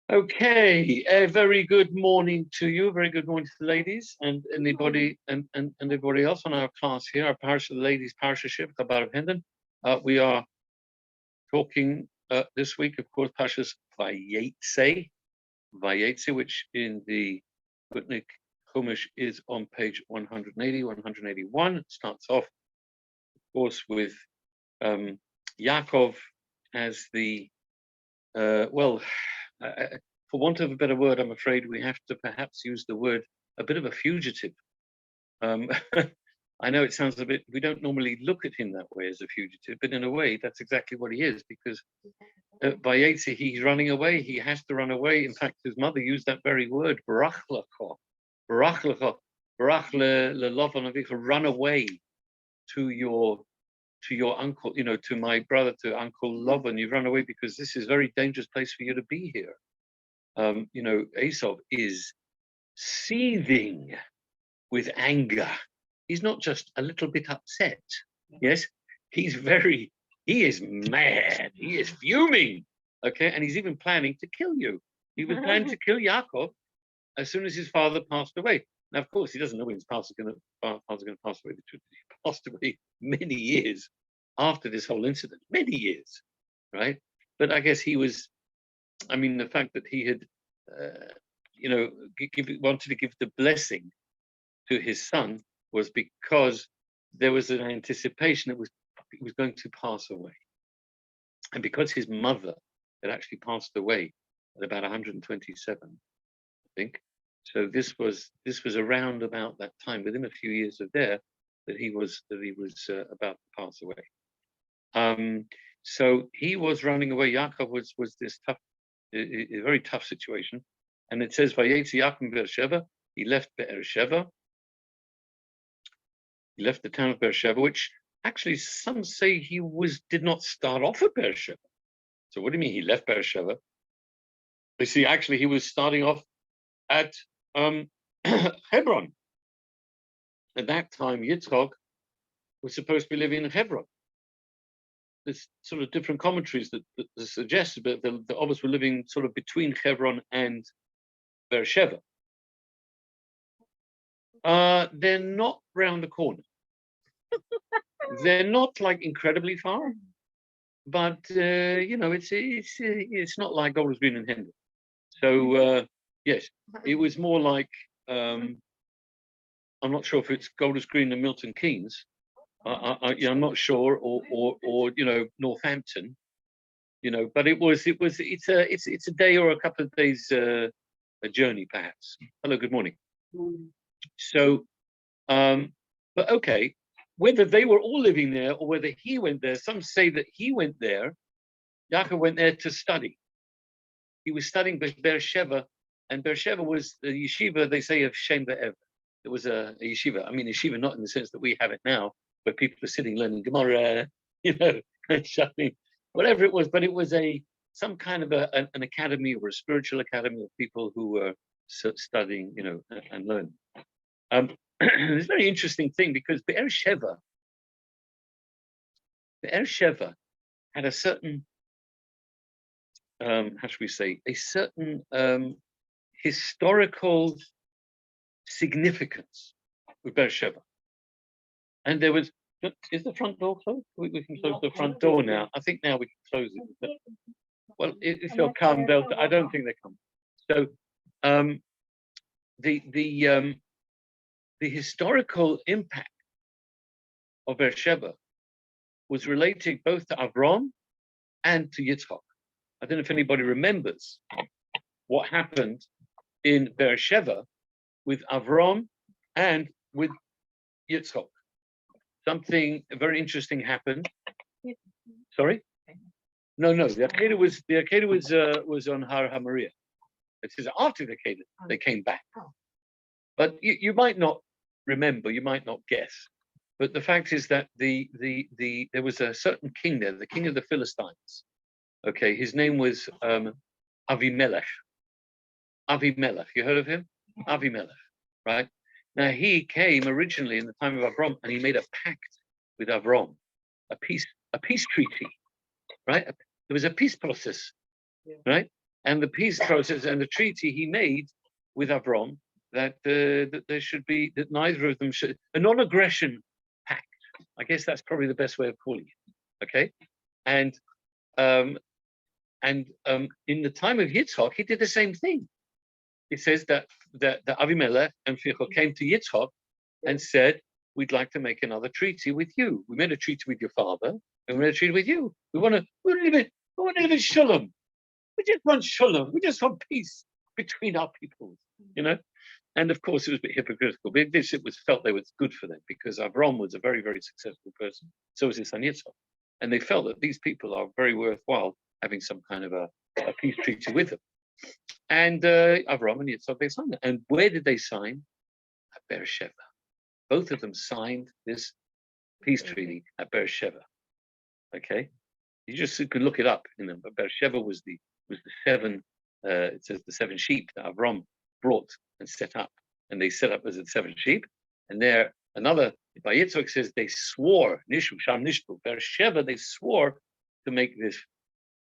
Okay, a very good morning to you. Very good morning to the ladies and anybody and everybody else on our class here. Our Parsha, the ladies Parsha ship, Chabad Hendon. We are talking this week, of course, Parshas Vayetze, which in the Gutnik Chumash is on page 180, 181. It starts off, of course, with Yaakov as the for want of a better word, I'm afraid we have to perhaps use the word a bit of a fugitive. I know it sounds a bit, we don't normally look at him that way as a fugitive, but in a way, that's exactly what he is, because by Vayetze, he's running away. He has to run away. In fact, his mother used that very word, barach run away to your uncle, to my brother, to Uncle Lavan. You run away because this is a very dangerous place for you to be here. Esau is seething with anger. He's not just a little bit upset. Yes, he is mad. He is fuming. Okay, and he's even planning to kill you. He was planning to kill Yaakov as soon as his father passed away. Now, of course, he doesn't know when his father's going to pass away. The truth is, he passed away many years after this whole incident. Many years, right? But I guess he was. I mean, the fact that he had, wanted to give the blessing to his son was because there was an anticipation that he was going to pass away, and because his mother had actually passed away at about 127, I think. So this was around about that time, within a few years of there, that he was about to pass away. So he was running away. Yaakov was this tough. A very tough situation, and it says Vayetze Yaakov Beersheva. He left Beersheva. He left the town of Beersheva, which actually some say he did not start off at Beersheva. So what do you mean he left Beersheva? They see actually he was starting off at Hebron. At that time, Yitzchak was supposed to be living in Hebron. There's sort of different commentaries that suggest that the Others were living sort of between Hebron and Beersheva. They're not round the corner. They're not like incredibly far, but it's not like Golders Green and Hendon. So yes, it was more like I'm not sure if it's Golders Green and Milton Keynes. I'm not sure, or Northampton, but it's a day or a couple of days a journey perhaps. Hello, good morning. So, but okay, whether they were all living there or whether he went there, some say that he went there. Yaakov went there to study. He was studying Beersheva, and Beersheva was the yeshiva, they say, of Shem Ve'ev. It was a yeshiva. I mean, yeshiva not in the sense that we have it now, where people are sitting learning Gemara, whatever it was, but it was some kind of an academy or a spiritual academy of people who were studying, and learning. It's a very interesting thing because Beersheva had a certain, how should we say, a certain historical significance with Beersheva. And there was, is the front door closed? We can close the front door now. I think now we can close it. But, well, if they'll come, I don't think they come. So the historical impact of Beersheva was related both to Avram and to Yitzchak. I don't know if anybody remembers what happened in Beersheva with Avram and with Yitzchak. Something very interesting happened. Sorry? No. The Akedah was on Har HaMoriah. It says after the Akedah, they came back. But you might not remember, you might not guess. But the fact is that there was a certain king there, the king of the Philistines. Okay, his name was Avimelech. Avimelech, you heard of him? Avimelech, right? Now he came originally in the time of Avram, and he made a pact with Avram, a peace treaty, right? There was a peace process, right? and the peace process and the treaty he made with Avram that there should be, that neither of them should, a non-aggression pact. I guess that's probably the best way of calling it. Okay, and in the time of Yitzhak, he did the same thing. It says that Avimelech and Phicol came to Yitzhak and said, "We'd like to make another treaty with you. We made a treaty with your father, and we made a treaty with you. We want to live in shalom. We just want shalom. We just want peace between our peoples, you know." And of course, it was a bit hypocritical. But this, it was felt they was good for them because Avram was a very, very successful person. So was his son Yitzhak, and they felt that these people are very worthwhile having some kind of a peace treaty with them. And Avram and Yitzhak, they signed it. And where did they sign? At Beersheba. Both of them signed this peace treaty at Beersheba. Okay, you just could look it up in them. But Beersheba was the seven. It says the 7 sheep that Avram brought and set up, and they set up as the 7 sheep. And there, another by Yitzhak says they swore Nishu Sham Nishbu Beersheba. They swore to make this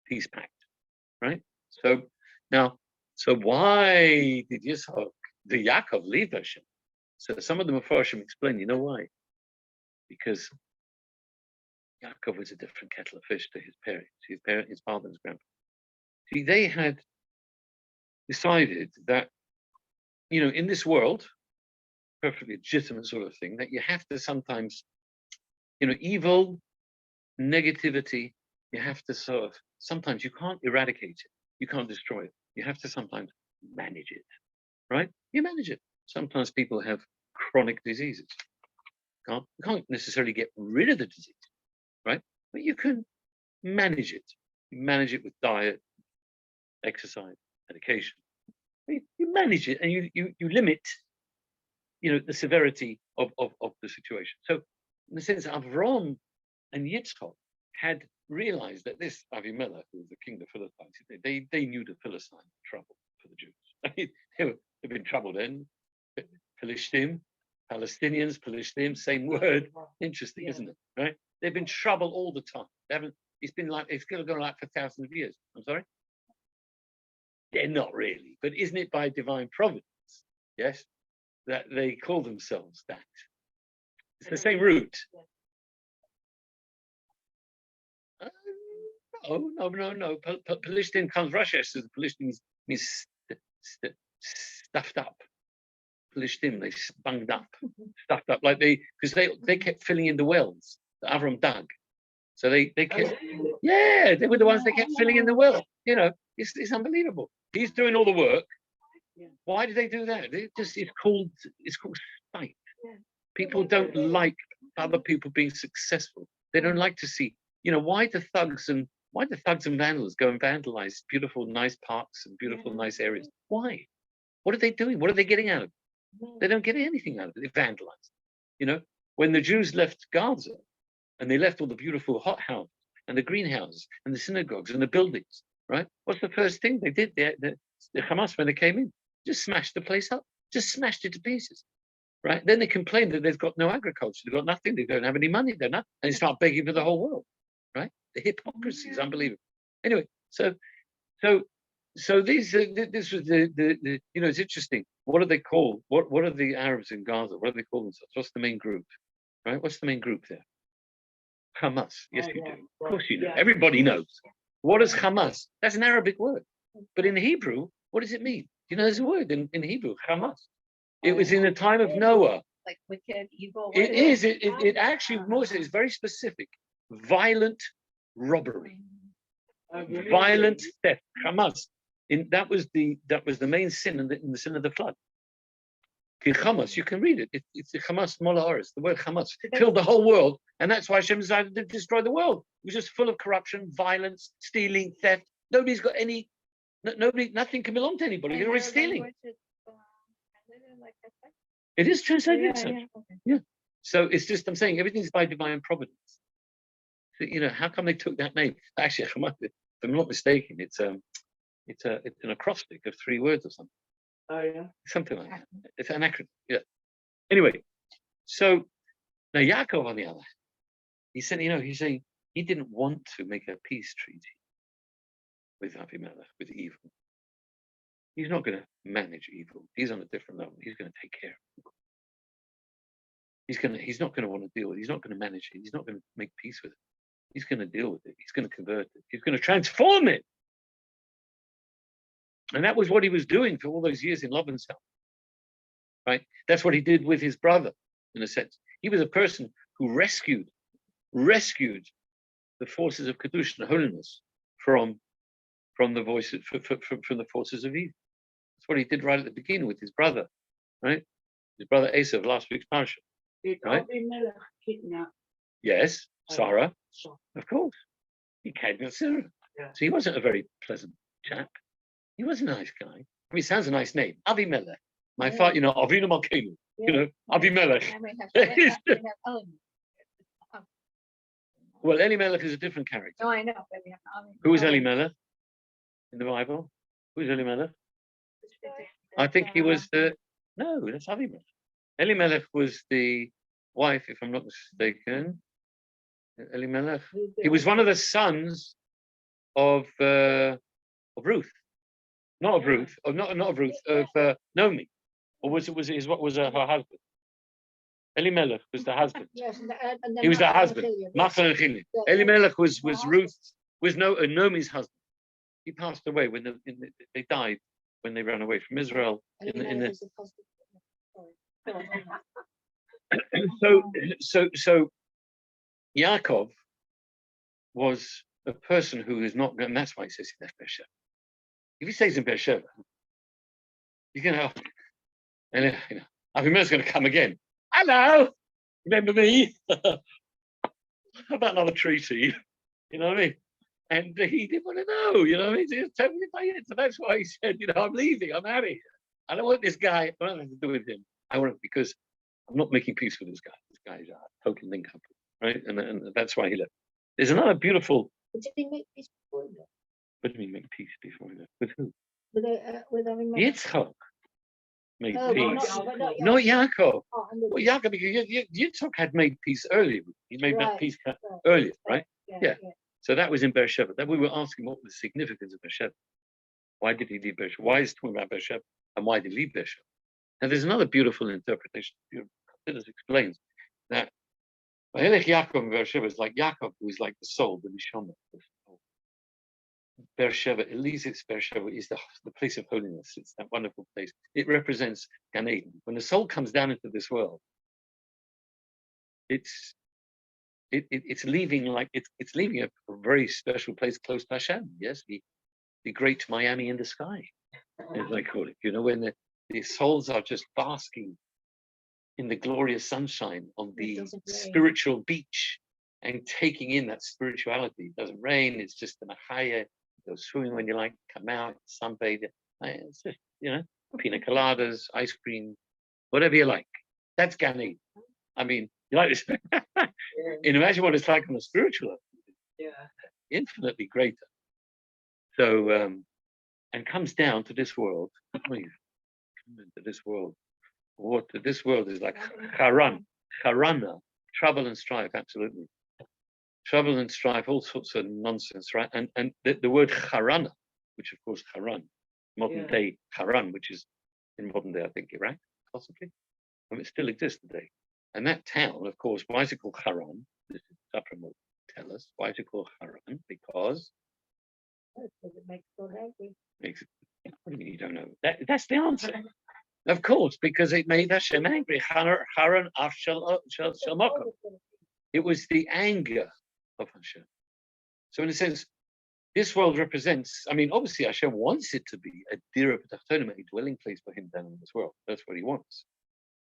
peace pact, right? So now, so why did Yitzhak, the Yaakov, leave Beersheba? So some of the Mefarshim explain, you know why? Because Yaakov was a different kettle of fish to his parents, his father and his grandpa. See, they had decided that, you know, in this world, perfectly legitimate sort of thing, that you have to sometimes, you know, evil, negativity, you have to sort of, sometimes you can't eradicate it, you can't destroy it. You have to sometimes manage it, right? You manage it. Sometimes people have chronic diseases. You can't necessarily get rid of the disease, right? But you can manage it. You manage it with diet, exercise, medication. You manage it and you limit, you know, the severity of the situation. So in the sense, Avram and Yitzhak had realized that this Avimelech, who was the king of the Philistines, they knew the Philistine trouble for the Jews. I mean, they've been troubled then. Palestinians, Palestinians, same word. Interesting, isn't it? Right? They've been troubled all the time. They haven't. It's been like it's going on like for thousands of years. I'm sorry. They're not really, but isn't it by divine providence? Yes, that they call themselves that. It's the same root. No. Palestine comes Russia, so the Palestine means stuffed up. Palestine, they bunged up, stuffed up, like because they kept filling in the wells that Avram dug. So they kept, yeah, they were the ones that kept filling in the well. You know, it's unbelievable. He's doing all the work. Why do they do that? It's called spite. People don't like other people being successful. They don't like to see, you know, why do thugs and vandals go and vandalize beautiful, nice parks and beautiful, nice areas? Why? What are they doing? What are they getting out of it? They don't get anything out of it. They vandalize. You know, when the Jews left Gaza and they left all the beautiful hot houses and the greenhouses and the synagogues and the buildings, right? What's the first thing they did? The Hamas, when they came in, just smashed the place up, just smashed it to pieces, right? Then they complain that they've got no agriculture, they've got nothing, they don't have any money, they're not, and they start begging for the whole world, right? The hypocrisy is unbelievable. Anyway, so these this was the you know, it's interesting. What do they call? What are the Arabs in Gaza? What do they call themselves? What's the main group? Right? What's the main group there? Hamas. Yes, you do. Of course you know. Everybody knows. What is Hamas? That's an Arabic word. But in Hebrew, what does it mean? You know, there's a word in Hebrew, Hamas. It was in the time of Noah. Like wicked, evil. It is. It actually more so. It's very specific. Violent robbery. Violent theft. Hamas. That was the main sin in the sin of the flood. Hamas, you can read it. It's the Hamas Mola. The word Hamas filled the whole world, and that's why Hashem decided to destroy the world. It was just full of corruption, violence, stealing, theft. Nobody's got any. Nothing can belong to anybody. You're always stealing. It is translated. Yeah. So it's just, I'm saying everything's by divine providence. So, you know, how come they took that name? Actually, if I'm not mistaken, it's an acrostic of 3 words or something. Oh yeah. Something like that. It's an acronym. Yeah. Anyway, so now Yaakov, on the other hand, he said, you know, he's saying he didn't want to make a peace treaty with Avimelech, with evil. He's not going to manage evil. He's on a different level. He's going to take care of it. He's not going to want to deal with it. He's not going to manage it. He's not going to make peace with it. He's going to deal with it. He's going to convert it. He's going to transform it. And that was what he was doing for all those years in Laban's house. Right? That's what he did with his brother, in a sense. He was a person who rescued the forces of Kedusha and holiness from the voices from the forces of evil. That's what he did right at the beginning with his brother, right? His brother Esav, last week's Parsha. Right? Yes, Sarah, of course. He kidnapped Sarah. Yeah. So he wasn't a very pleasant chap. He was a nice guy. I mean, it sounds a nice name. Avimelech. My father, Avinu Malkeinu, Avimelech. Well, Elimelech is a different character. No, I know. Who is Elimelech in the Bible? Who is Elimelech? I think he was no, that's Avimelech. Elimelech was the wife, if I'm not mistaken. Elimelech. He was one of the sons of Ruth. Not of Ruth, not of Ruth, of Naomi. Or was her husband? Elimelech was the husband. Yes, he was the husband. Machlon and Chilin. Elimelech was Naomi's husband. He passed away when they died when they ran away from Israel. So Yaakov was a person who is not, and that's why he says he left Beersheba. If he stays in Beersheba, he's going to, and Avimelech's going to come again. Hello, remember me? How about another treaty? You know what I mean? And he didn't want to know, you know what I mean? He was totally fighting. So that's why he said, I'm leaving, I'm out of here. I don't want this guy, I don't have nothing to do with him. I want it because I'm not making peace with this guy. This guy is a token link up, right? And that's why he left. There's another beautiful. But did he make peace before he left? What do you mean make peace before he left? With who? With Yitzchak made peace. Not Yaakov. Well, Yaakov, because Yitzchak had made peace earlier. He made that peace earlier, right? Yeah. So that was in Beersheba. That we were asking what was the significance of Beersheba. Why did he leave Beersheba? Why is he talking about Beersheba? And why did he leave Beersheba? Now there's another beautiful interpretation. It explains that Yaakov in Beersheba is like Yaakov, who is like the soul, the neshama. Beersheba, Elizabeth's Beersheba is the place of holiness. It's that wonderful place. It represents Gan Eden. When the soul comes down into this world, it's leaving it's leaving a very special place close to Hashem. Yes, the great Miami in the sky, as I call it. When the souls are just basking in the glorious sunshine on the spiritual beach and taking in that spirituality. It doesn't rain. It's just an achaya. Go swimming when you like, come out, sunbathe. It's just, pina coladas, ice cream, whatever you like. That's Gan Eden. I mean, you like this? And imagine what it's like on a spiritual level. Yeah. Infinitely greater. So, and comes down to this world. Please, come into this world. This world is like charana, trouble and strife, absolutely. Trouble and strife, all sorts of nonsense, right? And the word charana, which of course Haran, modern day Haran, which is in modern day, I think, Iraq, possibly. It still exists today. And that town, of course, why is it called Haran? This is Sapram will tell us. Why is it called Haran? Because it makes God angry. What do you mean you don't know? That's the answer. Of course, because it made Hashem angry. Haran af shel makom. It was the anger of Hashem. So in a sense, this world represents, obviously Hashem wants it to be a dira b'tachtonim, a dwelling place for him down in this world. That's what he wants.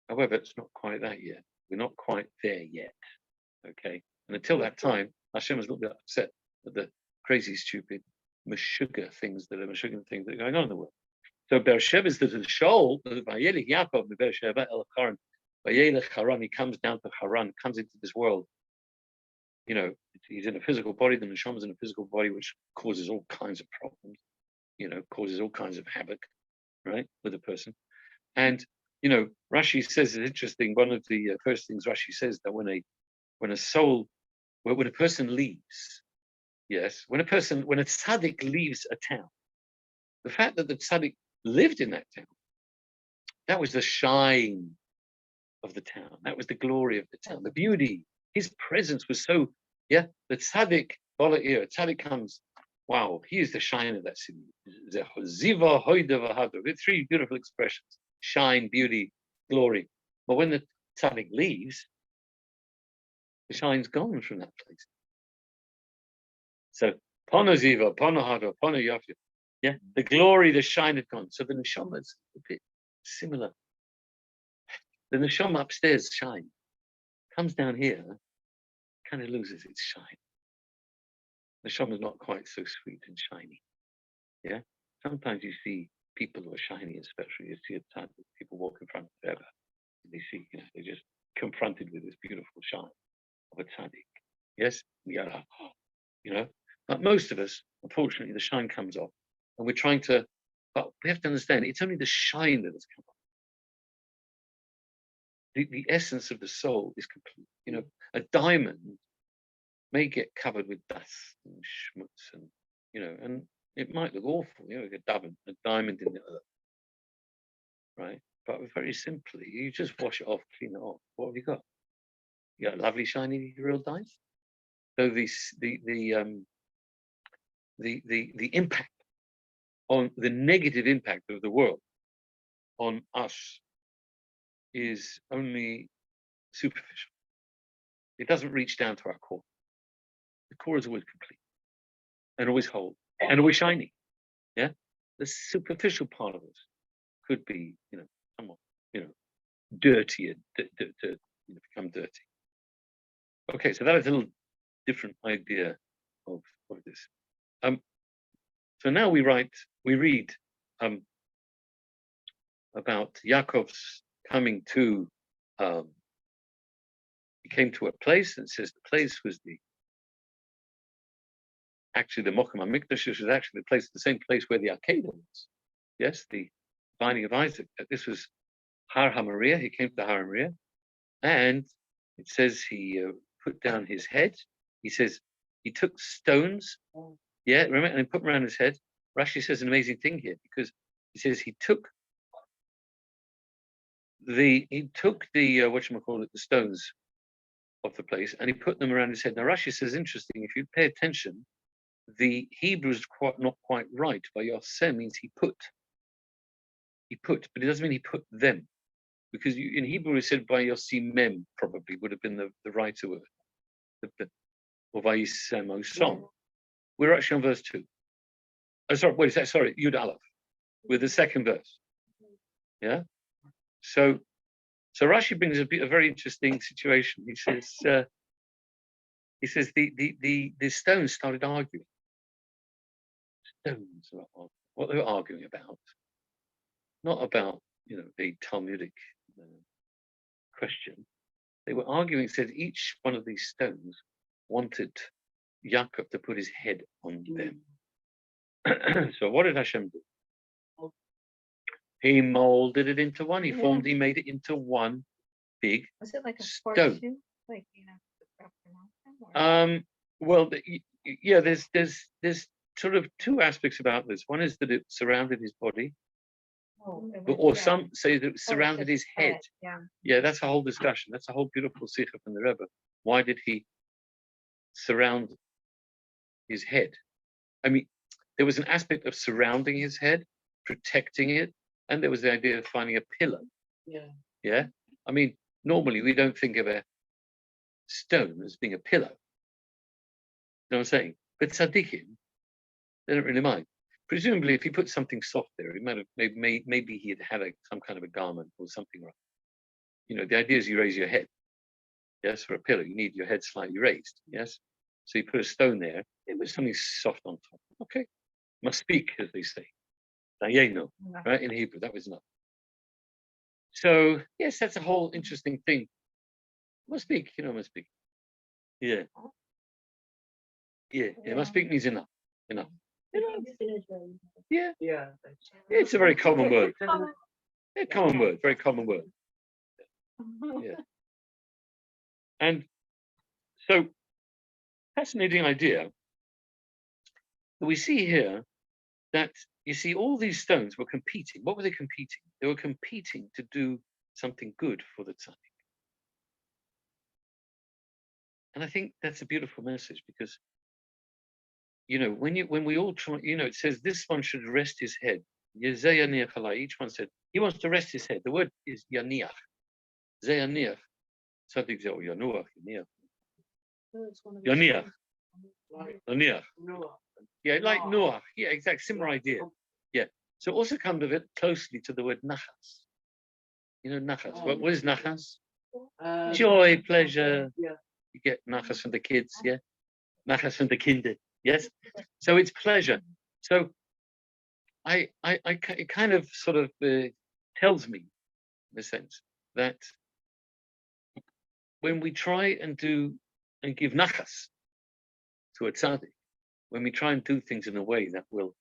However, it's not quite that yet. We're not quite there yet. Okay? And until that time, Hashem is a little bit upset with the crazy, stupid, meshuggah things that are going on in the world. So Beersheba is the shoal, Vayelech Yaakov, the Beersheba el Haran. Vayelech Haran, he comes down to Haran, comes into this world. He's in a physical body, the neshama is in a physical body, which causes all kinds of problems, causes all kinds of havoc, right, with a person. And, Rashi says it's interesting. One of the first things Rashi says that when a person leaves, yes, when a tzaddik leaves a town, the fact that the tzaddik lived in that town, that was the shine of the town. That was the glory of the town, the beauty. His presence was so, the tzaddik, tzaddik comes, wow, he is the shine of that city. Ziva, hoida, v'hadra. With three beautiful expressions: shine, beauty, glory. But when the tzaddik leaves, the shine's gone from that place. So, Pono Ziva, Pono Hadra, Pono Yafya. Yeah, the glory, the shine had gone. So the neshama is a bit similar. The neshama upstairs shine, comes down here, kind of loses its shine. The neshama is not quite so sweet and shiny. Yeah, sometimes you see people who are shiny, especially you see at times people walk in front of Rebbe, and they see, they're just confronted with this beautiful shine of a tzaddik. Yes, but most of us, unfortunately, the shine comes off, and we're trying to. But we have to understand, it's only the shine that has come off. The essence of the soul is complete. A diamond may get covered with dust and schmutz, and and it might look awful. A diamond in the earth, right? But very simply, you just wash it off, clean it off. What have you got? You got a lovely, shiny, real diamond. So the impact on the negative impact of the world on us is only superficial. It doesn't reach down to our core. The core is always complete and always whole and always shiny. Yeah, the superficial part of us could be, somewhat, dirty and become dirty. Okay, so that is a little different idea of this. So now we read about Yaakov's coming to. He came to a place, and it says the place was actually the Mokum HaMikdash, which was actually the same place where the Akedah was. Yes, the binding of Isaac. This was Har HaMoriah. He came to Har HaMoriah, and it says he put down his head. He says he took stones. Yeah, remember, and he put them around his head. Rashi says an amazing thing here, because he says he took the the stones of the place, and he put them around his head. Now Rashi says, interesting, if you pay attention, the Hebrew is not quite right. Vayetze means he put, but it doesn't mean he put them, because in Hebrew it said Vayetze mem, probably would have been the right word, or Vayisem or song. We're actually on verse 2. Oh, sorry, wait a second, sorry, Yud Aleph, with the second verse. Yeah. So Rashi brings a very interesting situation. He says the stones started arguing. Stones, what they were arguing about, not about a Talmudic question. They were arguing. Said each one of these stones wanted Yaakov to put his head on them. So what did Hashem do? He molded it into one. He made it into one big Was it like a stone. horseshoe? Like, Well, there's sort of two aspects about this. One is that it surrounded his body, or some say that it surrounded his head. Yeah, that's a whole discussion. That's a whole beautiful sikha from the Rebbe. Why did he surround his head? I mean, there was an aspect of surrounding his head, protecting it, and there was the idea of finding a pillar. Yeah. I mean, normally we don't think of a stone as being a pillow. You know what I'm saying? But tzaddikim, they don't really mind. Presumably, if he put something soft there, he might have maybe he had some kind of a garment or something. Right? The idea is you raise your head. Yes, for a pillow, you need your head slightly raised. Yes, so you put a stone there. It was something soft on top. Okay, must speak, as they say. Right, in Hebrew, that was enough. So yes, that's a whole interesting thing. Must speak, must speak. Yeah. Must speak means enough. Yeah. It's a very common word. Yeah, common word, very common word. Yeah. And so, fascinating idea that we see here that, you see, all these stones were competing. What were they competing? They were competing to do something good for the tzaddik. And I think that's a beautiful message, because, you know, when we all try, you know, it says this one should rest his head. Each one said he wants to rest his head. The word is yaniach. Zeyaniach. Tzaddik zeh yanuach. Yaniach. Yaniach. Yeah, like Noah. Yeah, exact similar idea. Yeah. So also comes of it closely to the word nachas. You know, nachas. What is nachas? Joy, pleasure. Yeah. You get nachas from the kids, yeah? Nachas from the kinder, yes? So it's pleasure. So it kind of sort of tells me, in a sense, that when we try and do and give nachas to a tzaddik, when we try and do things in a way that will,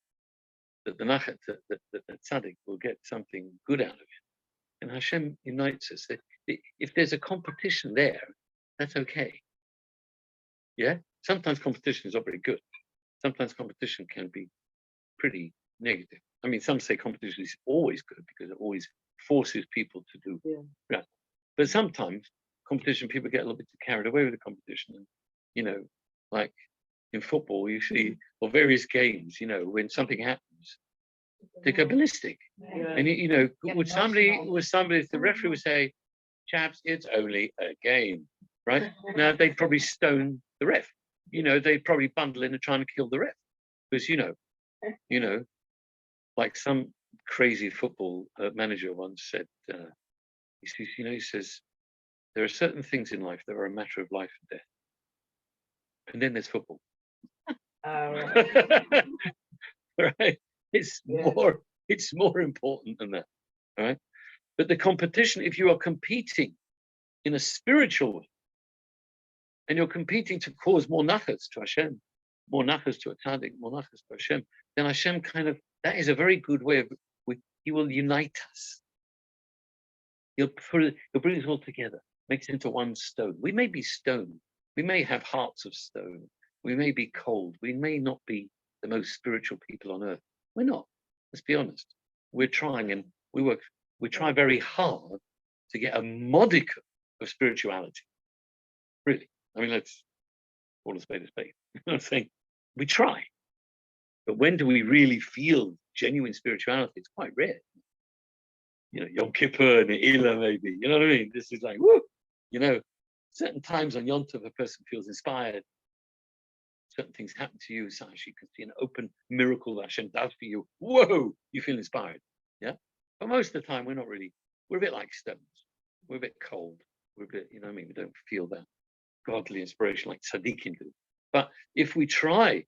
that the nachas, that the tzaddik will get something good out of it, and Hashem unites us. That if there's a competition there, that's okay. Yeah? Sometimes competition is not very good. Sometimes competition can be pretty negative. I mean, some say competition is always good because it always forces people to do. Yeah. But sometimes competition, people get a little bit carried away with the competition. And, you know, like in football, you see, or various games, you know, when something happens, they go ballistic. Yeah. And, you know, would somebody, if the referee would say, chaps, it's only a game, right? Now, they'd probably stone the ref. You know, they'd probably bundle in and try and kill the ref. Because, you know, like some crazy football manager once said, he says, there are certain things in life that are a matter of life and death. And then there's football. Right? It's more important than that. All right. But the competition, if you are competing in a spiritual way, and you're competing to cause more nachas to Hashem, more nachas to a tzaddik, more nachas to Hashem, then Hashem that is a very good way of, he will unite us. He'll bring us all together, makes it into one stone. We may be stone. We may have hearts of stone. We may be cold. We may not be the most spiritual people on earth. We're not. Let's be honest. We're trying, and we try very hard to get a modicum of spirituality. Really. I mean, let's call a spade a spade. You know what I'm saying? We try. But when do we really feel genuine spirituality? It's quite rare. You know, Yom Kippur, Ne'ilah, maybe. You know what I mean? This is like, woo! You know, certain times on Yom Tov, a person feels inspired. Certain things happen to you, so you can see an open miracle that Hashem does for you. Whoa! You feel inspired. Yeah? But most of the time, we're not really, we're a bit like stones. We're a bit cold. We're a bit, you know what I mean? We don't feel that godly inspiration like tzaddikim do. But if we try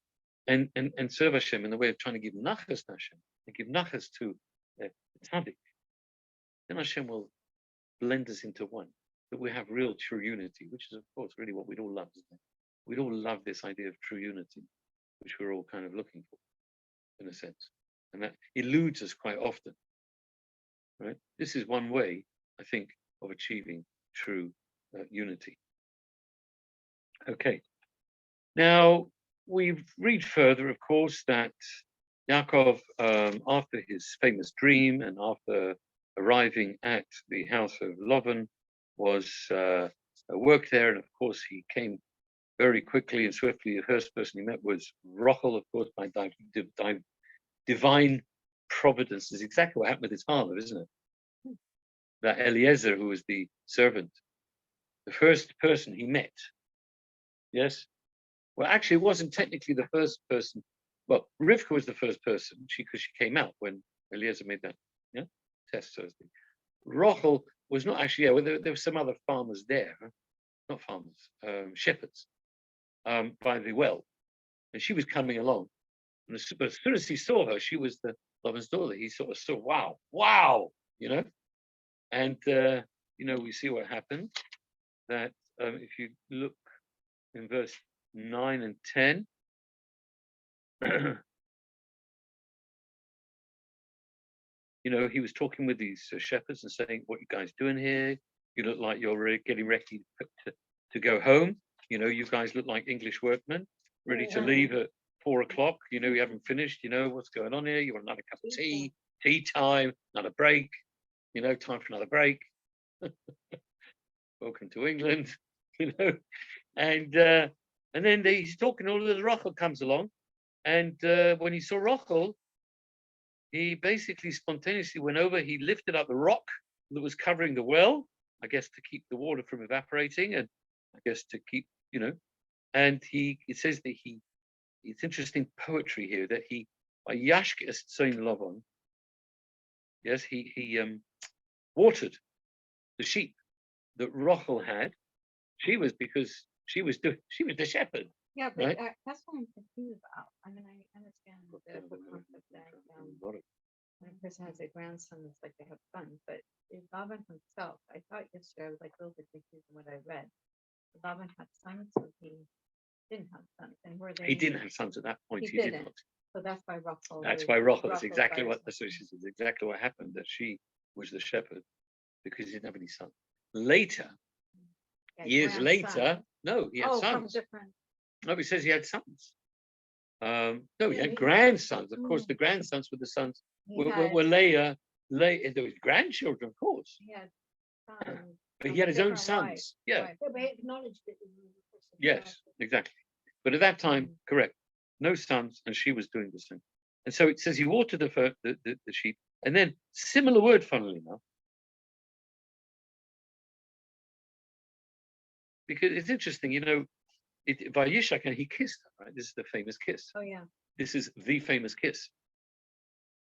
and serve Hashem in the way of trying to give nachas to Hashem, and give nachas to the tzaddik, then Hashem will blend us into one. That we have real true unity, which is, of course, really what we'd all love, isn't it? We'd all love this idea of true unity, which we're all kind of looking for, in a sense. And that eludes us quite often, right? This is one way, I think, of achieving true unity. Okay. Now, we read further, of course, that Yaakov, after his famous dream and after arriving at the house of Lavan, was worked there. And of course, he came very quickly and swiftly. The first person he met was Rachel, of course, by divine providence. Is exactly what happened with his father, isn't it? That Eliezer, who was the servant, the first person he met. Yes. Well, actually, it wasn't technically the first person. Well, Rivka was the first person because she came out when Eliezer made that test, so to speak. Rachel was not actually. Yeah, well, there were some other farmers there, not farmers, shepherds, by the well, and she was coming along. And as soon as he saw her, she was the Lavan's daughter. He sort of saw, wow, you know. And we see what happened. That if you look in verse 9 and 10. He was talking with these shepherds and saying, what you guys doing here? You look like you're getting ready to go home. You guys look like English workmen, ready to leave at 4 o'clock, you haven't finished, what's going on here? You want another cup of tea, tea time, another break, time for another break. Welcome to England, and then he's talking, all of the Rachel comes along, and when he saw Rachel, he basically spontaneously went over, he lifted up the rock that was covering the well, I guess to keep the water from evaporating, and I guess to keep, and it says that it's interesting poetry here, that he, by Yashkes Tzoin Lovon, yes, he watered the sheep that Rachel had. She was she was the shepherd. Yeah, but right? that's what I'm confused about. I mean, I understand the concept that when a person has a grandson, it's like they have sons, but Laban himself, I thought yesterday I was like a little bit confused in what I read. Laban had sons, so he didn't have sons, and were they? He didn't have sons at that point. He He did didn't. not. So that's why Rachel. That's why Rachel. That's Rachel's exactly by what. herself. That's what she says. Exactly what happened. That she was the shepherd because he didn't have any sons. Later, Yeah, years grandson. later, no, he had from sons. different. No, he says he had sons. No, he Yeah, had he- grandsons. Of course, the grandsons were the sons. He Were had, Leah. There was grandchildren, of course, he had sons. but from he had his own different sons. wives. Yeah. Wives. Yeah, but he acknowledged it. Yes, exactly. But at that time, correct, no sons, and she was doing the same. And so it says he watered the sheep, and then similar word, funnily enough, because it's interesting, Vayishak, and he kissed her, right? This is the famous kiss. Oh yeah. This is the famous kiss.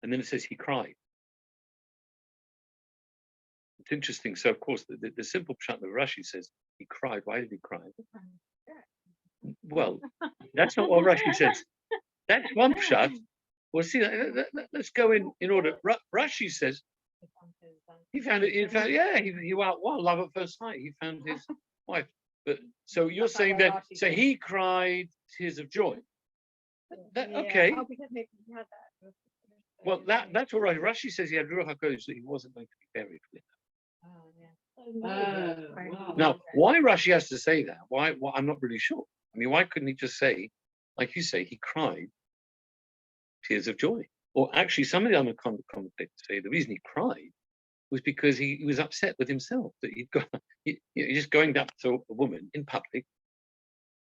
And then it says he cried. It's interesting. So of course, the simple pshat that Rashi says he cried. Why did he cry? Well, that's not what Rashi says. That's one pshat. Well, see, let's go in order. Rashi says he found it. In fact, yeah, he went, well, love at first sight. He found his wife. But so you're That's not saying what that? Rashi So says. he cried tears of joy. Yeah. Okay. Oh, because maybe he had that. Well, that's what Rashi says. He had Ruach HaKodesh, that he wasn't going to be buried with her. Oh yeah. Wow. Now, why Rashi has to say that? Why? I'm not really sure. I mean, why couldn't he just say, like you say, he cried tears of joy? Or actually, some of the other commentators say the reason he cried was because he was upset with himself that he's just going up to a woman in public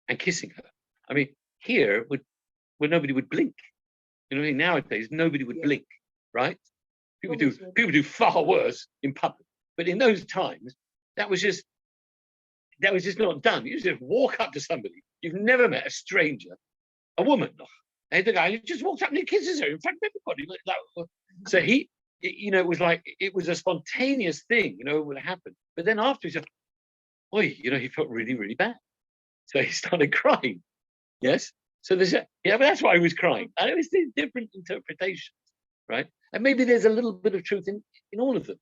and kissing her. I mean, here where nobody would blink. You know what I mean? Nowadays, nobody would blink, right? People do far worse in public. But in those times, that was just not done. You just walk up to somebody you've never met, a stranger, a woman, and the guy just walks up and he kisses her in front of everybody. So it was like it was a spontaneous thing, it would happen. But then after he said, "Oi," he felt really, really bad. So he started crying. Yes. So but that's why he was crying. And it was these different interpretations, right? And maybe there's a little bit of truth in all of them.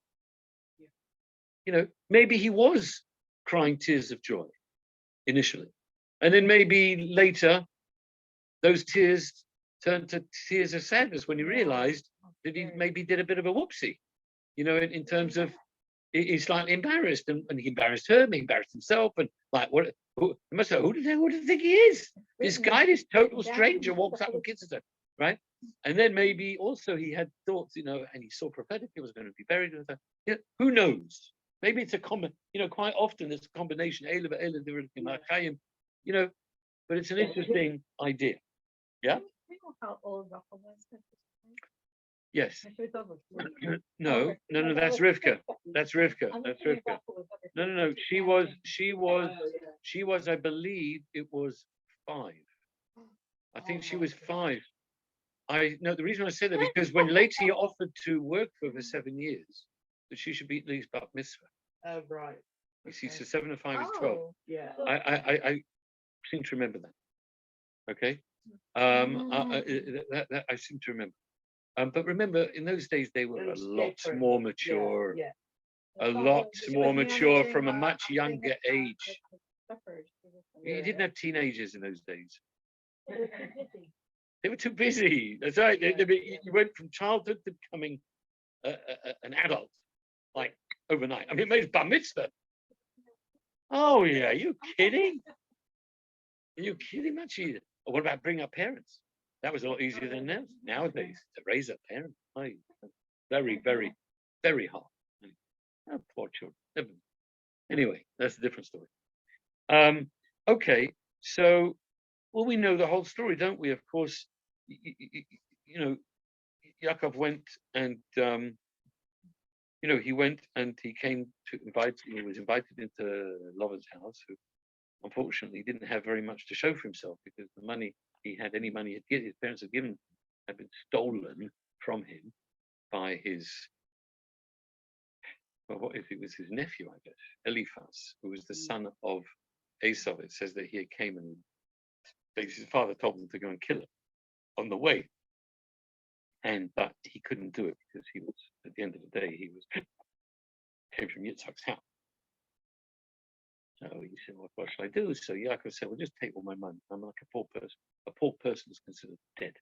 Maybe he was crying tears of joy initially. And then maybe later, those tears turned to tears of sadness when he realized that he maybe did a bit of a whoopsie, in terms of he's slightly embarrassed, and he embarrassed her, and he embarrassed himself, and like, who did he think he is? This guy, this total stranger, walks up and kisses her, right? And then maybe also he had thoughts, and he saw prophetically he was going to be buried with her. Who knows? Maybe it's a quite often it's a combination, but it's an interesting idea. Yeah? You know how old Rachel was at this point? Yes. She was over 40. No, that's Rivka. That's Rivka. That's Rivka. No. She was, I believe it was 5. I think she was 5. The reason I say that because when later he offered to work for her 7 years, that she should be at least bat mitzvah. Oh, right. You see, so 7 and 5 is 12. Yeah. I seem to remember that. Okay. I seem to remember. But remember, in those days they were a lot more mature. Yeah. A lot more mature from a much younger age. You didn't have teenagers in those days. They were too busy. That's right. You went from childhood to becoming an adult, like overnight. I mean, maybe bar mitzvah. Oh yeah, are you kidding? Are you kidding, Machi? Or what about bringing up parents? That was a lot easier than now. Nowadays, to raise a parent, very, very, very hard. Oh, poor children. Anyway, that's a different story. Okay, so well, we know the whole story, don't we? Of course, you know, Yaakov went and he went and he came to invite. He was invited into Lavan's house, who unfortunately didn't have very much to show for himself because the money he had, any money his parents had given, had been stolen from him by his. Well, what if it was his nephew? I guess Eliphaz, who was the son of Esau. It says that he came and his father told him to go and kill him on the way, but he couldn't do it because he was, at the end of the day, came from Yitzhak's house. So he said, "Well, what shall I do?" So Yaakov said, "Well, just take all my money. I'm like a poor person. A poor person is considered dead."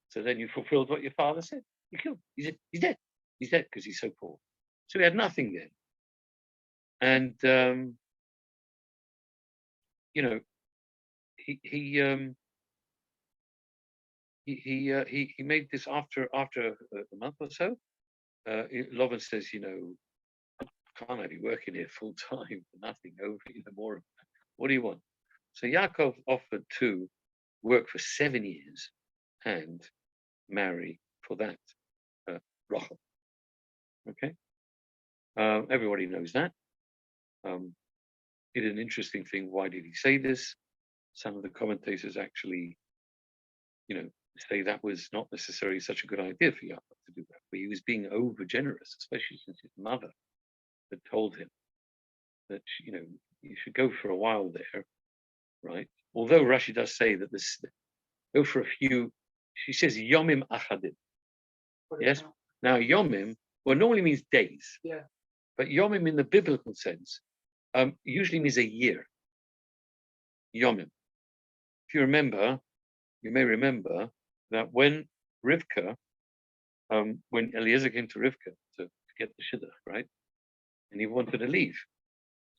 So then you fulfilled what your father said. You killed him. He said, "He's dead. He's dead because he's so poor." So he had nothing then. And he made this after a month or so. Lavan says, "Can't I be working here full time for nothing over more? What do you want?" So Yaakov offered to work for 7 years and marry for that Rachel. Okay, everybody knows that. It is an interesting thing. Why did he say this? Some of the commentators actually, say that was not necessarily such a good idea for Yaakov to do that, but he was being over generous, especially since his mother had told him that you should go for a while there, right? Although Rashi does say that this go for a few. She says yomim achadim. Yes. Now yomim normally means days. Yeah. But yomim in the biblical sense usually means a year. Yomim. If you may remember that when Rivka, when Eliezer came to Rivka to get the shidduch, right, and he wanted to leave,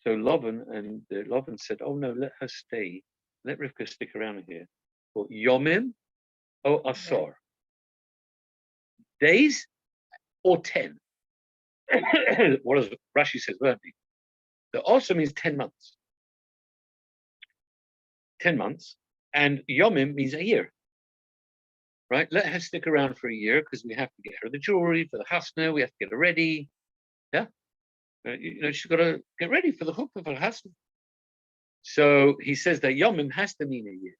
so Lavan said, "Oh no, let her stay. Let Rivka stick around here for yomim or asor, days or 10." What does Rashi says? That also means 10 months. 10 months, and yomim means a year. Right? Let her stick around for a year because we have to get her the jewelry for the hasna. We have to get her ready. Yeah, she's got to get ready for the chuppah for the hasna. So he says that yomim has to mean a year.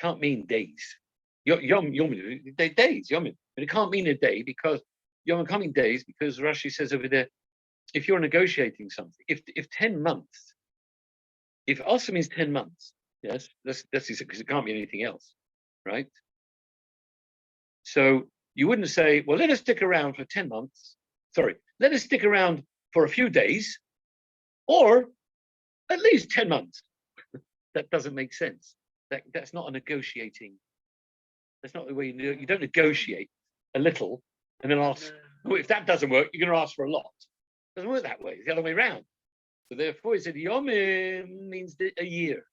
Can't mean days. Yomim, days, yomim, but it can't mean a day because yomim can't mean days because Rashi says over there, if you're negotiating something, if 10 months, if also means 10 months, yes, that's because it can't be anything else, right? So you wouldn't say, well, let us stick around for 10 months. Sorry, let us stick around for a few days or at least 10 months. That doesn't make sense. That's not a negotiating. That's not the way you don't negotiate a little and then ask, oh, if that doesn't work, you're going to ask for a lot. It doesn't work that way. It's the other way around. So therefore, he said, Yomim means a year.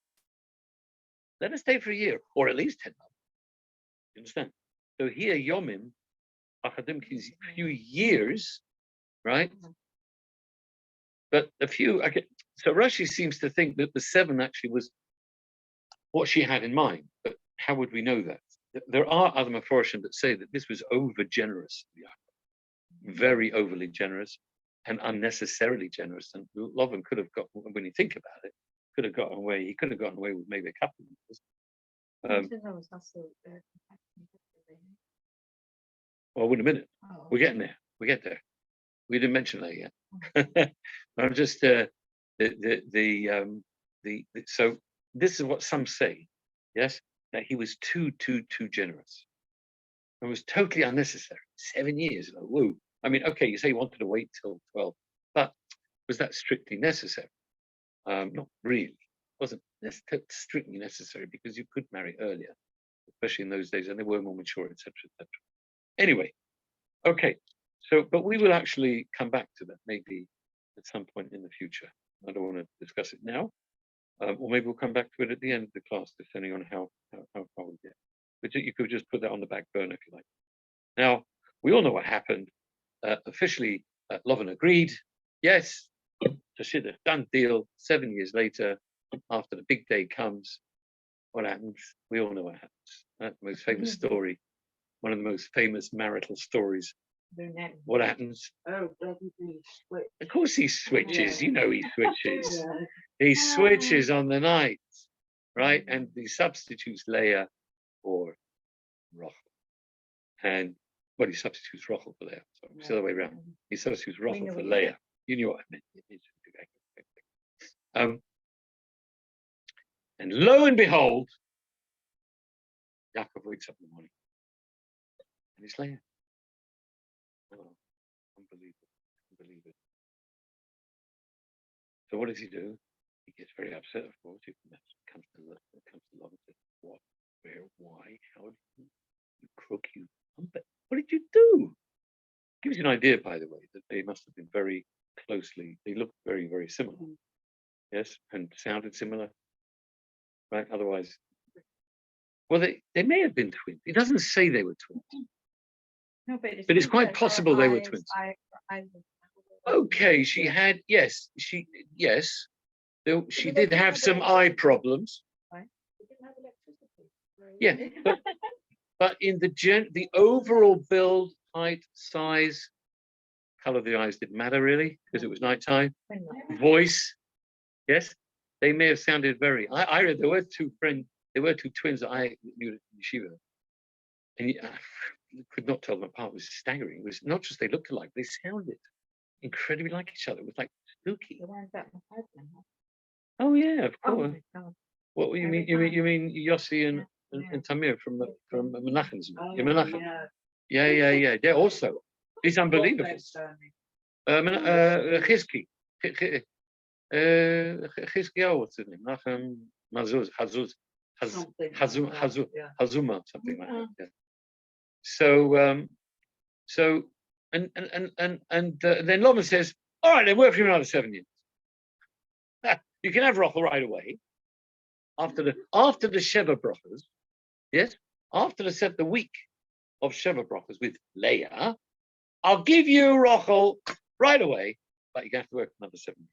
Let us stay for a year or at least 10 months. You understand? So here, Yomim, Achadim is a few years, right? But a few, so Rashi seems to think that the 7 actually was what she had in mind. But how would we know that? There are other Meforshim that say that this was over generous, very overly generous and unnecessarily generous. And Lavan could have got, when you think about it, could have gotten away. He could have gotten away with maybe a couple of years. Well, wait a minute. We're getting there. We get there. We didn't mention that yet. I'm just so this is what some say. Yes, that he was too generous. It was totally unnecessary. 7 years. Like, whoa. I mean, okay, you say you wanted to wait till 12, but was that strictly necessary? Not really. It wasn't strictly necessary because you could marry earlier, especially in those days, and they were more mature, etc., etc. Anyway, okay. So, but we will actually come back to that maybe at some point in the future. I don't want to discuss it now, or maybe we'll come back to it at the end of the class, depending on how far we get. but you could just put that on the back burner if you like. Now, we all know what happened. Officially, Lovin agreed. Yes, Tashida, done deal. 7 years later, after the big day comes, what happens? We all know what happens. The most famous story, one of the most famous marital stories. What happens? Oh, doesn't he switch? Of course he switches. Yeah. You know he switches. Yeah. He switches on the night, right? And he substitutes Leah for Rachel. And well, he substitutes Rachel for Leah. So it's the other way around. He substitutes Rachel for Leah. You knew what I meant. And lo and behold, Yaakov wakes up in the morning and it's Leah. Oh, unbelievable. So what does he do? He gets very upset, of course. He comes to love and says, what, where, why, how did you crook, you trumpet? What did you do? Gives you an idea, by the way, that they must have been very closely, they looked very, very similar. Yes, and sounded similar. Right? Otherwise, well, they may have been twins. It doesn't say they were twins. No, but it's quite possible they were twins. Okay, she had, yes, she did have some eye problems. He didn't have electricity. Yeah, but in the overall build, height, size, color of the eyes didn't matter really because it was nighttime. Voice, yes, they may have sounded very. I read there were two twins that I knew in Shiur, and could not tell them apart. It was staggering. It was not just they looked alike; they sounded incredibly like each other. It was like spooky. Oh yeah, of course. What you mean? You mean Yossi and Tamir from Menachem's? Menachem. Yeah. Also, it's unbelievable. Chizki. Chizkiyahu, what's his name? Menachem Hazuma, something like that. Yeah. So, and then Loman says, all right, then work for you another 7 years. You can have Rachel right away. After the Sheva brachas, yes, after the week of Sheva brachas with Leah, I'll give you Rachel right away, but you're going to have to work another 7 years.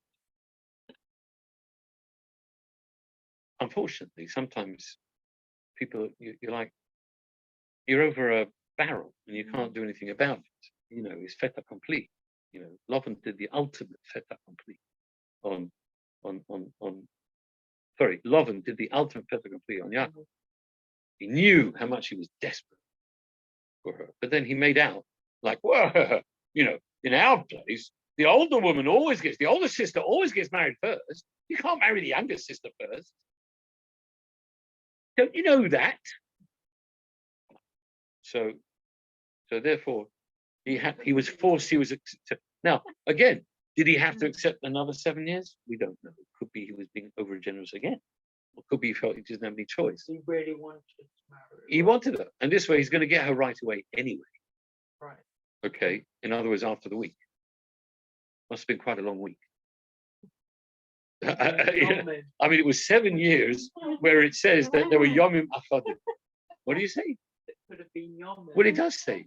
Unfortunately, sometimes people, you're over a barrel and you can't do anything about it. You know, it's fait accompli. You know, Lavan did the ultimate fait accompli Lavan did the ultimate fait accompli on Yaakov. He knew how much he was desperate for her, but then he made out like, well, you know, in our place, the older sister always gets married first. You can't marry the younger sister first. Don't you know that? So therefore, he was forced. Now again. Did he have to accept another 7 years? We don't know. It could be he was being over generous again. Or could be he felt he didn't have any choice. He really wanted to marry her. He wanted her. And this way he's going to get her right away anyway. Right. Okay. In other words, after the week. Must have been quite a long week. I mean, it was 7 years where it says that there were Yomim Achadim. What do you say? It could have been Yom. Well, it does say.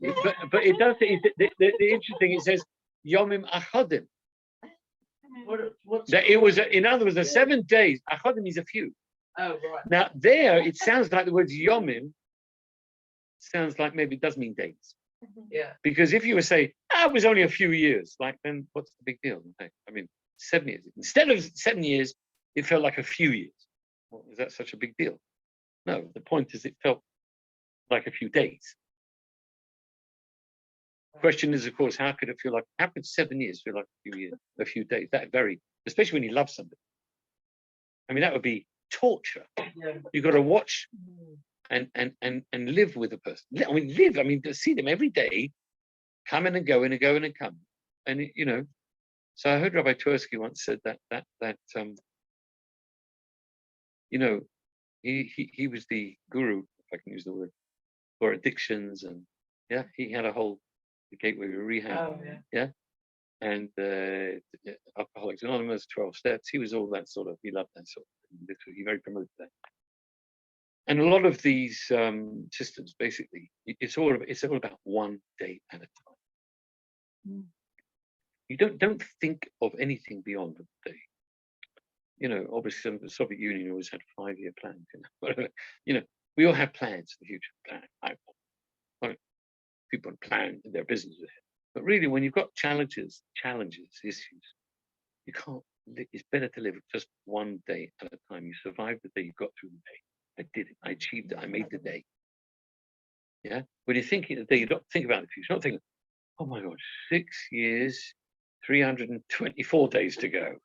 But it does say, the interesting thing, it says Yomim Achadim. That it was, in other words, the 7 days. Achadim is a few. Oh, right. Now there, it sounds like the words Yomim. Sounds like maybe it does mean days. Yeah. Because if you were saying, it was only a few years, like then what's the big deal? I mean, 7 years. Instead of 7 years, it felt like a few years. Well, is that such a big deal? No. The point is, it felt like a few days. Question is, of course, how could 7 years feel like a few days? That very, especially when you love somebody. I mean, that would be torture. Yeah. You've got to watch and live with a person. I mean, to see them every day, coming and going and going and coming. And you know, so I heard Rabbi Twersky once said that you know, he was the guru, if I can use the word, for addictions, and yeah, he had a whole gateway rehab. Oh, yeah. And Alcoholics Anonymous, 12 Steps. He was all that sort of. He loved that sort of thing. He very promoted that. And a lot of these systems, basically, it's all about one day at a time. You don't think of anything beyond the day. Obviously, the Soviet Union always had 5-year plans. We all have plans for the future. People plan their business ahead. But really, when you've got challenges, issues, you can't. It's better to live just one day at a time. You survived the day, you got through the day. I did it. I achieved it. I made the day. Yeah. When you're thinking the day, you don't think about the future. You're not thinking, oh my God, 6 years, 324 days to go.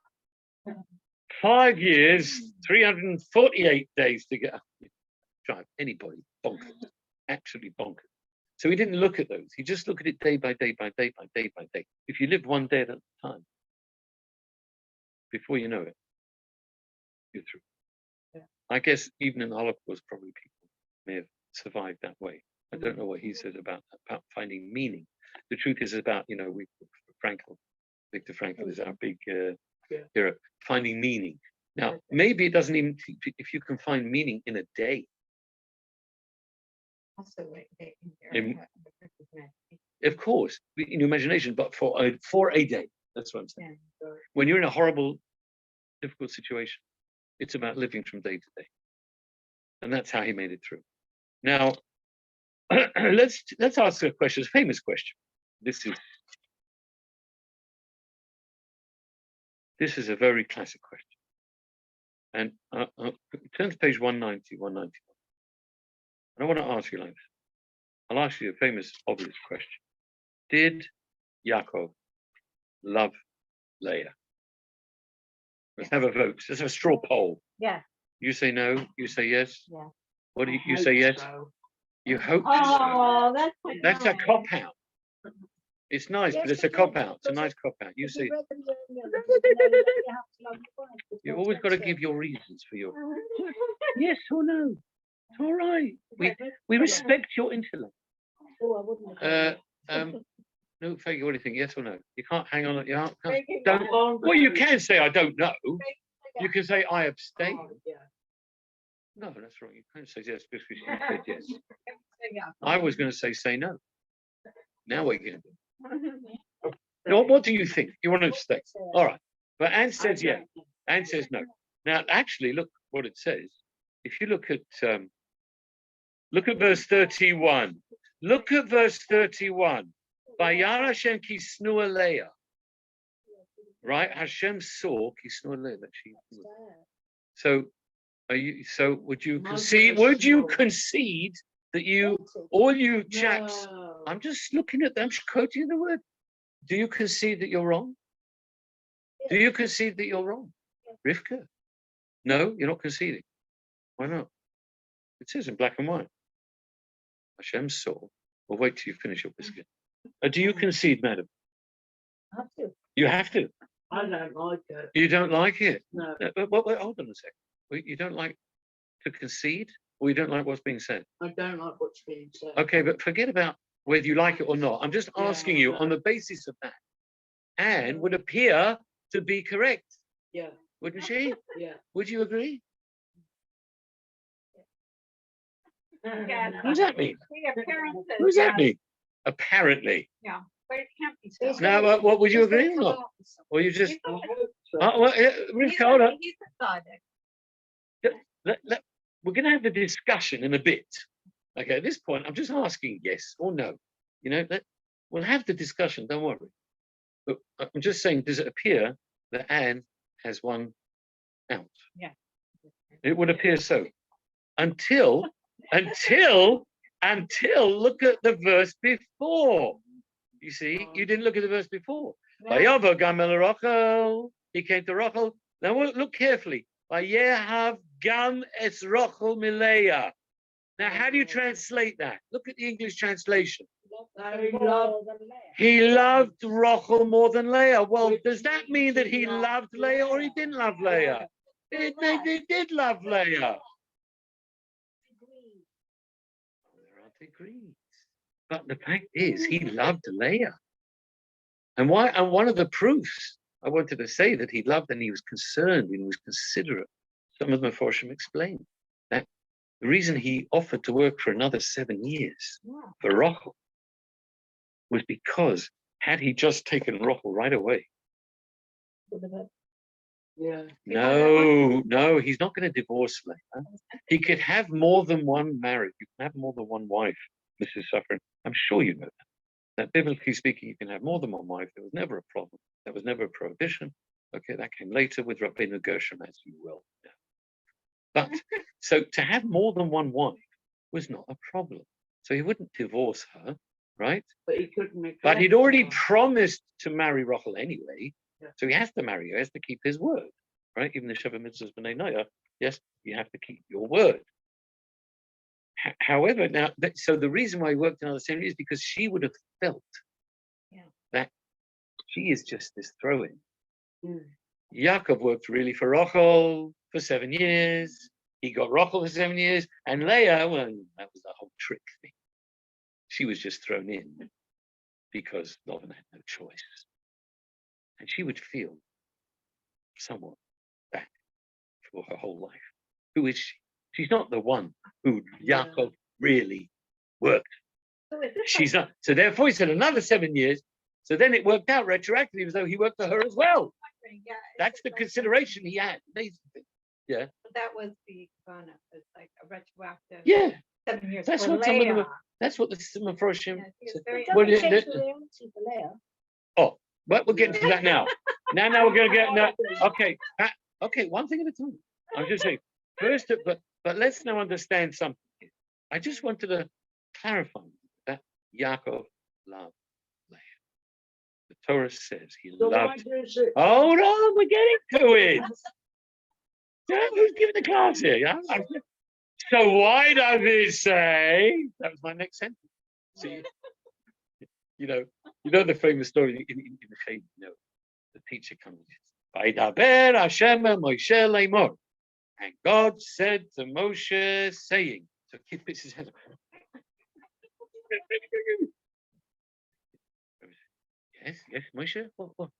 5 years, 348 days to go. Drive anybody bonkers, absolutely bonkers. So he didn't look at those. He just looked at it day by day by day by day by day. If you live one day at a time, before you know it, you're through. Yeah. I guess even in the Holocaust, probably people may have survived that way. I don't know what he says about finding meaning. The truth is about, Viktor Frankl is our big hero, finding meaning. Now, maybe it doesn't even, if you can find meaning in a day. Also, Of course, in your imagination, but for a day. That's what I'm saying. Yeah. When you're in a horrible, difficult situation, it's about living from day to day. And that's how he made it through. Now, let's ask a question, a famous question. This is a very classic question. And turn to page 190, 191. And I want to ask you like this. I'll ask you a famous, obvious question. Did Yaakov love Leah? Let's have a vote. Let's have a straw poll. Yeah. You say no. You say yes. Yeah. What do you say? Yes. So. You hope so. Oh, That's a cop out. It's nice, but it's a cop out. It's a nice cop out. You say. You always got to give your reasons for your yes or no. It's all right. We respect your intellect. No, Faggy, what do you think? Yes or no? You can't hang on. You don't. Well, you can say I don't know. You can say I abstain. Oh, yeah. No, that's wrong. You can't say yes because you said yes. I was going to say no. Now what are you going to do? What do you think? You want to abstain? All right. But Anne says yes. Anne says no. Now, actually, look what it says. If you look at verse 31. Look at verse 31. Vayar Hashem ki snua Leah. Right? Hashem saw ki snua Leah that she. So, would you concede? Would you concede that all you chaps? No. I'm just looking at them. I'm just quoting the word. Do you concede that you're wrong? Do you concede that you're wrong, Rivka? No, you're not conceding. Why not? It says in black and white. Hashem saw. Well, wait till you finish your biscuit. Do you concede, madam? I have to. You have to. I don't like it. You don't like it? No. Wait, hold on a second. You don't like to concede, or you don't like what's being said? I don't like what's being said. Okay, but forget about whether you like it or not. I'm just asking you on the basis of that. Anne would appear to be correct, Yeah. wouldn't she? Yeah. Would you agree? Yeah. What does that mean? The appearances. What does that mean? Apparently. Yeah, but it can't be so. Now, what would you agree or not? Or you just? I hope so. Rivka, hold on. He's a Tzaddik. We're going to have the discussion in a bit. Okay, at this point, I'm just asking yes or no. We'll have the discussion. Don't worry. But I'm just saying, does it appear that Anne has one out? Yeah. It would appear so. Until look at the verse before. You see, you didn't look at the verse before. Vayavo gam el Rachel. He came to Rachel. Now look carefully. Vayehav gam es Rachel mileah. Now, how do you translate that? Look at the English translation. He loved Rachel more than Leah. Well, does that mean that he loved Leah or he didn't love Leah? He did love Leah. There aren't degrees. But the fact is, he loved Leah. And one of the proofs I wanted to say that he loved and he was concerned and he was considerate. Some of the Meforshim explained that The reason he offered to work for another 7 years Yeah. for Rachel was because had he just taken Rachel right away, Yeah. no, he's not going to divorce Leah. He could have more than one marriage. You can have more than one wife, Mrs. Suffering. I'm sure you know that. That biblically speaking, you can have more than one wife. There was never a problem. There was never a prohibition. Okay, that came later with Rabbi Gershom, as you will know. But so to have more than one wife was not a problem. So he wouldn't divorce her, right? But he couldn't. But he'd already promised to marry Rachel anyway. Yeah. So he has to marry her. He has to keep his word, right? Even the Sheva Mitzvahs B'nai Noah, yes, you have to keep your word. However, now, so the reason why he worked another 7 years is because she would have felt that she is just this throw-in. Yaakov worked really for Rachel for 7 years. He got Rachel for 7 years. And Leah, well, that was the whole trick thing. She was just thrown in because Lavan had no choice. And she would feel somewhat bad for her whole life. Who is she? She's not the one who Yaakov really worked. So is this She's not. So therefore he said another 7 years. So then it worked out retroactively as though he worked for her as well. yeah, That's the consideration he had. Amazing thing. Yeah. that was the Ghana. It's like a retroactive Yeah. 7 years. That's for what some of them Leah. That's what the Mephoshim. Yeah, she was very What Doesn't is change the reality for Leah. Oh, but we'll get into that now. Now we're going to get now. Okay. Okay. One thing at a time. I'm just saying. First, but let's now understand something. I just wanted to clarify that Yaakov loved Leah. The Torah says he So why loved. does it? Hold on, we're getting to it. Yeah, who's giving the class here? Yeah? So why does it say? That was my next sentence. See, you know the famous story in the Cheder, the teacher comes. Vaydaber Hashem Moshe leimor. And God said to Moshe, saying, so kid puts his head up. Yes, Moshe. What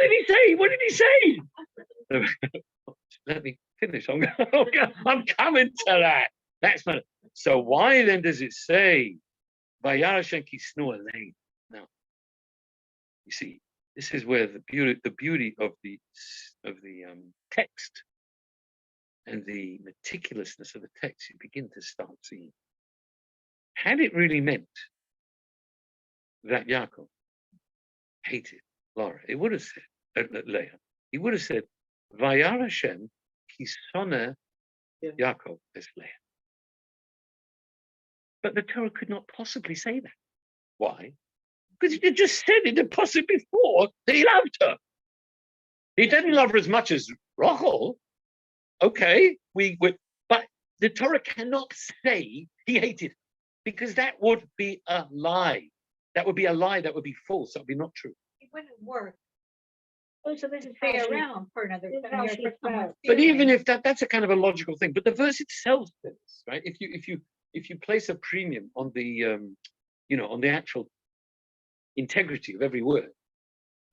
did he say? What did he say? Let me finish. I'm coming to that. That's my. So why then does it say, "Vayarashem kisnu alein"? Now, you see, this is where the beauty of the text and the meticulousness of the text you begin to start seeing. Had it really meant that Yaakov hated Laura, it would have said Leah. He would have said, "Vayar Hashem kisona Yaakov es Leah." But the Torah could not possibly say that. Why? Because it just said in the Pasuk before that he loved her. He didn't love her as much as Rachel. Okay, but the Torah cannot say he hated her, because that would be a lie. That would be a lie. That would be false. That would be not true. It wouldn't work. Oh, so this is Stay how she- around for another this is 7 how years. she for someone's felt. But even feelings. if that's a kind of a logical thing, but the verse itself says, right? If you place a premium on the on the actual integrity of every word,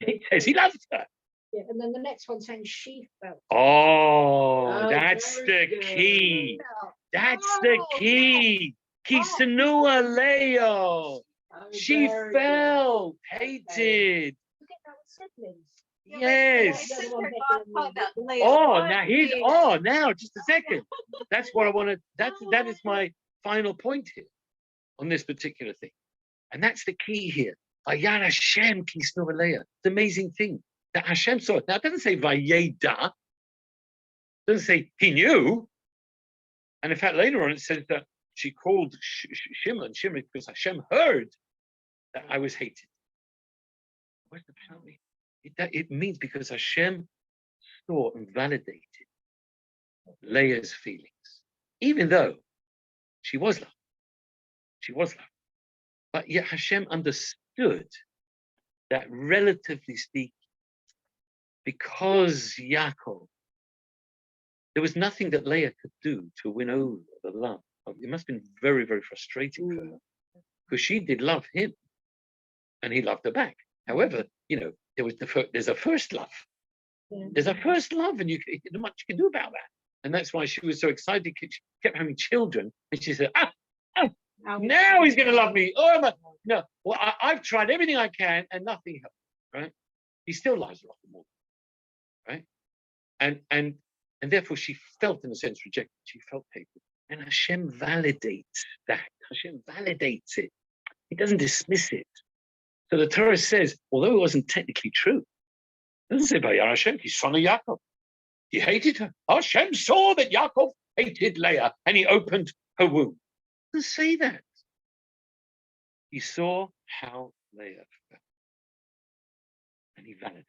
it says he loved her. Yeah, and then the next one saying she felt. Oh, that's the very good. key. No. That's the key. Kisanua Leo. Oh, She very good. felt hated. Look at that with siblings. Yes. Yeah, Sister but God called out Leah. Oh, What? now just a second. That's what I want to. That is my final point here on this particular thing, and that's the key here. Vayar Hashem kisnu Leah. The amazing thing that Hashem saw it. Now it doesn't say Vayeda. It doesn't say he knew. And in fact, later on it says that she called Shimon because Hashem heard that I was hated. What does that mean? It means because Hashem saw and validated Leah's feelings, even though she was loved. She was loved. But yet Hashem understood that, relatively speaking, because Yaakov, there was nothing that Leah could do to win over the love. It must have been very, very frustrating for her, because she did love him, and he loved her back. However, there's a first love. Yeah. There's a first love, and not much you can do about that. And that's why she was so excited. She kept having children. And she said, Now now he's going to love me. Oh, no. Well, I've tried everything I can and nothing helped, right? He still lies off the more, right? And therefore she felt, in a sense, rejected. She felt hated. And Hashem validates that. Hashem validates it. He doesn't dismiss it. So the Torah says, although it wasn't technically true, it doesn't say by Hashem, he's son of Yaakov. He hated her. Hashem saw that Yaakov hated Leah and he opened her womb. It doesn't say that. He saw how Leah felt. And he validated.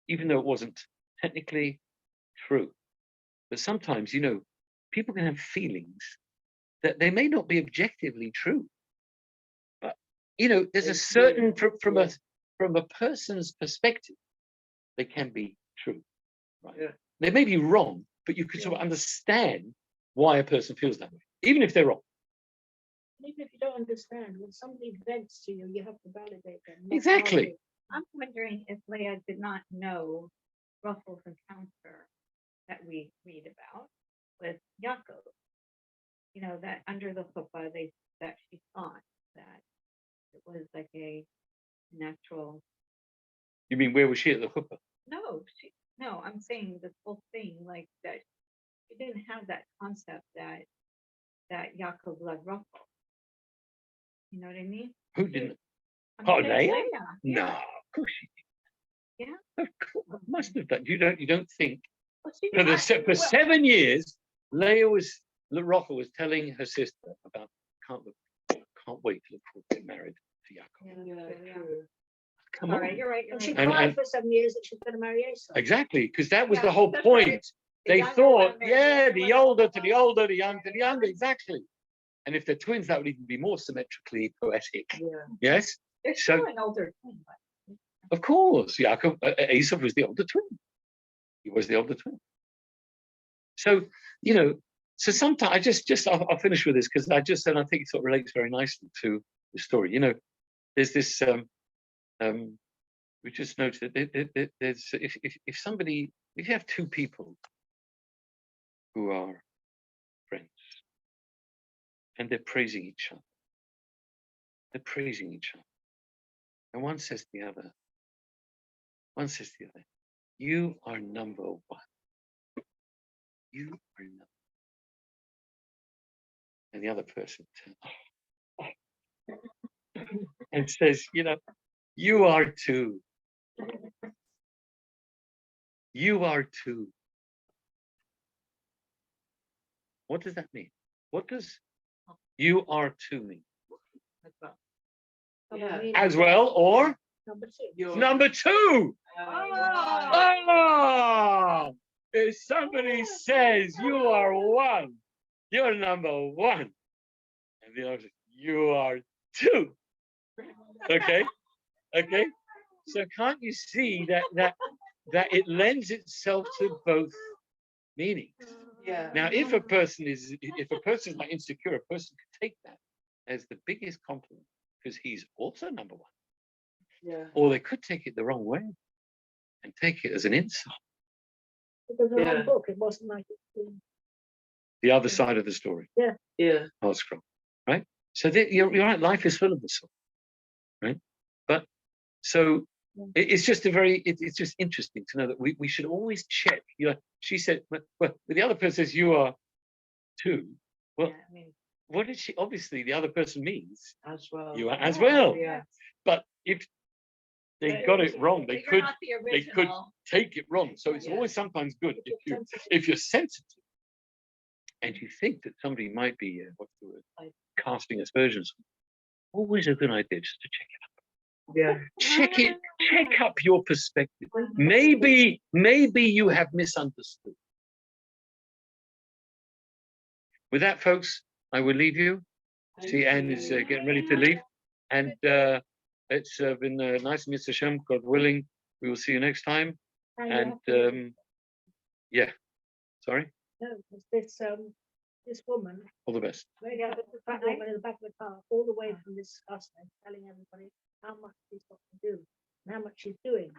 Even though it wasn't technically true. But sometimes, people can have feelings that they may not be objectively true. But, there's a certain, from a person's perspective, they can be true. Right? Yeah. They may be wrong, but you can sort of understand why a person feels that way, even if they're wrong. Even if you don't understand, when somebody vents to you, you have to validate them. not Exactly. argue. I'm wondering if Leah did not know Rachel's encounter that we read about with Yaakov. That under the chuppah, that she thought that it was like a natural. You mean, where was she at the chuppah? No, I'm saying this whole thing, like that she didn't have that concept that Yaakov loved Rachel. You know what I mean? Who didn't? I'm Oh, saying Leah? Yeah. No, of course she did. Yeah? Of course, must have done. You don't think. Well, she For, had- for 7 years, Rachel was telling her sister about can't wait to look forward to getting married to Yaakov. Yeah, true. Come All on. right, you're right. And she And- cried and- for 7 years that she's going to marry Esau. Exactly, because that was Yeah, the whole that's point. right. The They younger thought, women, yeah, the older to the women. older, the young to the younger, exactly. And if they're twins, that would even be more symmetrically poetic. Yeah. Yes, There's So- still an older twin, but of course. Yaakov, Esau was the older twin. He was the older twin. So, so sometimes I'll finish with this because I think it sort of relates very nicely to the story. There's this, we just noted there's, if you have two people who are friends and they're praising each other, and one says to the other, you are number one. You are number one. And the other person and says, you are two. You are two. What does that mean? What does you are two mean? Yeah. As well, or Number 2. You're- number two? Oh. Oh, if somebody says you are one, you're number one. And the other says, you are two. Okay? Okay? So can't you see that it lends itself to both meanings? Yeah. Now, if a person is like insecure, a person could take that as the biggest compliment because he's also number one. Yeah. Or they could take it the wrong way and take it as an insult. Because the Yeah. whole book, it wasn't like it's The other side of the story. Yeah. Oh, scroll, right? So you're right. Life is full of this sort, right? But so it's just it's just interesting to know that we should always check. She said, well, the other person says you are two. Well, yeah, I mean, what did she? Obviously, the other person means As well. you are as well. Yeah. But if they but got it wrong, they you're could not the they could original. take it wrong. So it's Yeah. always sometimes good sensitive. if you're sensitive and you think that somebody might be what's the word, Like- casting aspersions. Always a good idea just to check it up. Yeah. Check up your perspective. Maybe you have misunderstood. With that, folks, I will leave you. See, Anne is getting ready to leave, and it's been nice to meet Hashem. God willing, we will see you next time. And yeah, sorry, no, this woman, all the best. the fat woman in the back of the car, all the way from this disgusting, telling everybody how much she's got to do and how much she's doing.